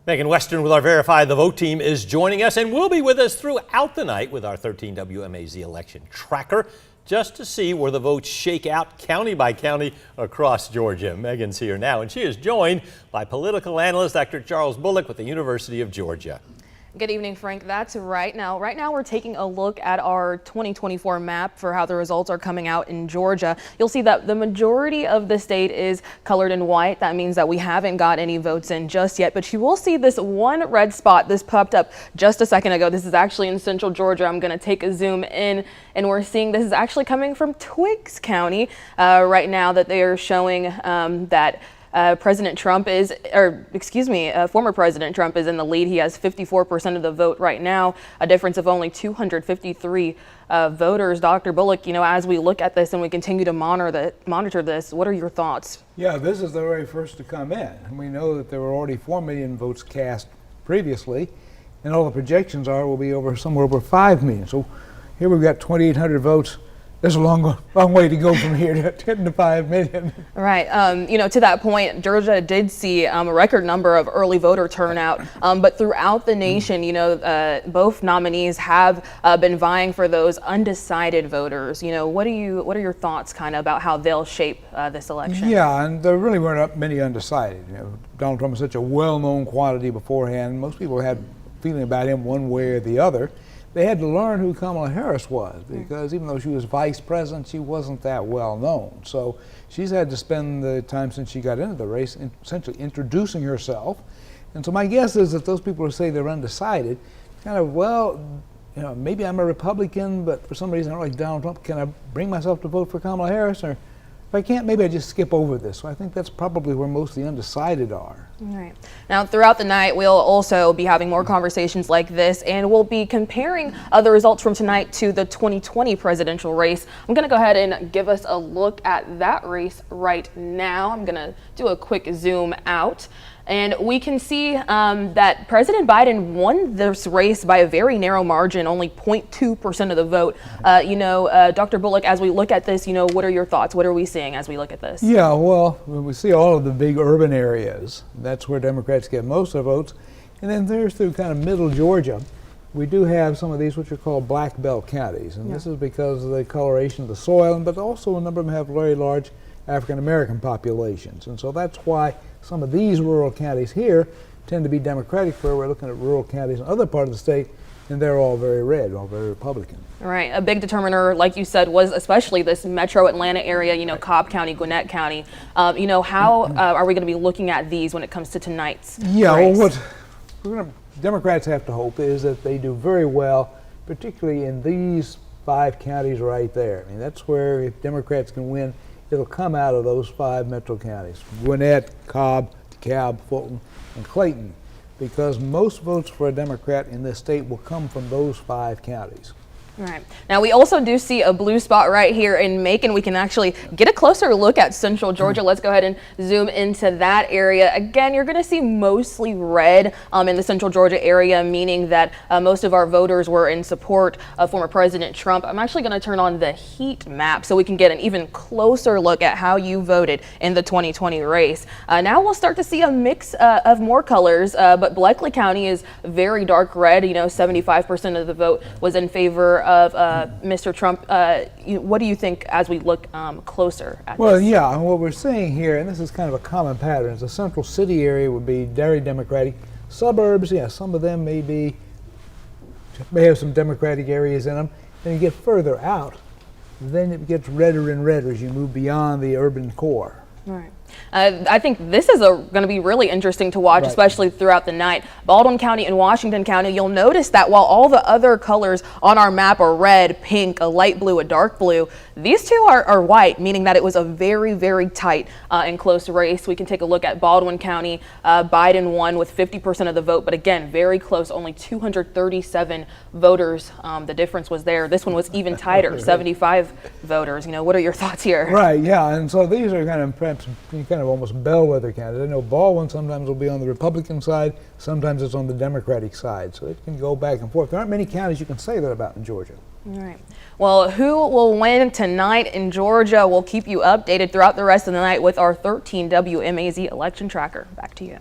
Megan Western with our Verify the Vote team is joining us and will be with us throughout the night with our 13 WMAZ election tracker just to see where the votes shake out county by county across Georgia. Megan's here now and she is joined by political analyst Dr. Charles Bullock with the University of Georgia. Good evening, Frank. That's right now we're taking a look at our 2024 map for how the results are coming out in Georgia. You'll see that the majority of the state is colored in white. That means that we haven't got any votes in just yet, but you will see this one red spot. This popped up just a second ago. This is actually in central Georgia. I'm going to take a zoom in and we're seeing this is actually coming from Twiggs County right now, that they are showing that President Trump is, former President Trump is in the lead. He has 54% of the vote right now, a difference of only 253 voters. Dr. Bullock, as we look at this and we continue to monitor this, what are your thoughts? Yeah, this is the very first to come in. We know that there were already 4 million votes cast previously, and all the projections are will be somewhere over 5 million. So here we've got 2,800 votes. There's a long way to go from here to getting to 5 million. Right. To that point, Georgia did see a record number of early voter turnout, but throughout the nation, both nominees have been vying for those undecided voters. What are your thoughts kind of about how they'll shape this election? Yeah, and there really weren't many undecided. Donald Trump is such a well-known quantity beforehand. Most people had a feeling about him one way or the other. They had to learn who Kamala Harris was, because even though she was vice president, she wasn't that well known. So she's had to spend the time since she got into the race essentially introducing herself. And so my guess is that those people who say they're undecided, maybe I'm a Republican, but for some reason I don't like Donald Trump. Can I bring myself to vote for Kamala Harris? Or if I can't, maybe I just skip over this. So I think that's probably where most of the undecided are. All right. Now, throughout the night, we'll also be having more conversations like this, and we'll be comparing the results from tonight to the 2020 presidential race. I'm going to go ahead and give us a look at that race right now. I'm going to do a quick zoom out. And we can see that President Biden won this race by a very narrow margin, only 0.2% of the vote. Dr. Bullock, as we look at this, what are your thoughts? What are we seeing as we look at this? Yeah, well, we see all of the big urban areas. That's where Democrats get most of the votes. And then there's through kind of middle Georgia, we do have some of these which are called black belt counties. And this is because of the coloration of the soil, but also a number of them have very large African-American populations. And so that's why some of these rural counties here tend to be Democratic, where we're looking at rural counties in other parts of the state, and they're all very red, all very Republican. Right. A big determiner, like you said, was especially this metro Atlanta area, Cobb County, Gwinnett County. How are we going to be looking at these when it comes to tonight's race? Well, what Democrats have to hope is that they do very well, particularly in these 5 counties right there. I mean, that's where if Democrats can win, it'll come out of those 5 metro counties: Gwinnett, Cobb, DeKalb, Fulton, and Clayton, because most votes for a Democrat in this state will come from those 5 counties. Right. Now, we also do see a blue spot right here in Macon. We can actually get a closer look at central Georgia. Let's go ahead and zoom into that area. Again, you're going to see mostly red in the central Georgia area, meaning that most of our voters were in support of former President Trump. I'm actually going to turn on the heat map so we can get an even closer look at how you voted in the 2020 race. Now we'll start to see a mix of more colors, but Bleckley County is very dark red. 75% of the vote was in favor of Mr. Trump. What do you think as we look closer at this? Well, yeah, and what we're seeing here, and this is kind of a common pattern, is the central city area would be very Democratic. Suburbs, some of them may have some Democratic areas in them. Then you get further out, then it gets redder and redder as you move beyond the urban core. Right. I think this is going to be really interesting to watch, especially throughout the night. Baldwin County and Washington County, you'll notice that while all the other colors on our map are red, pink, a light blue, a dark blue, these two are white, meaning that it was a very, very tight and close race. We can take a look at Baldwin County. Biden won with 50% of the vote, but again, very close, only 237 voters. The difference was there. This one was even tighter, 75 voters. What are your thoughts here? Right, yeah, and so these are kind of almost bellwether candidates. I know Baldwin sometimes will be on the Republican side, sometimes it's on the Democratic side, so it can go back and forth. There aren't many counties you can say that about in Georgia. All right. Well, who will win tonight in Georgia? We'll keep you updated throughout the rest of the night with our 13 WMAZ election tracker. Back to you.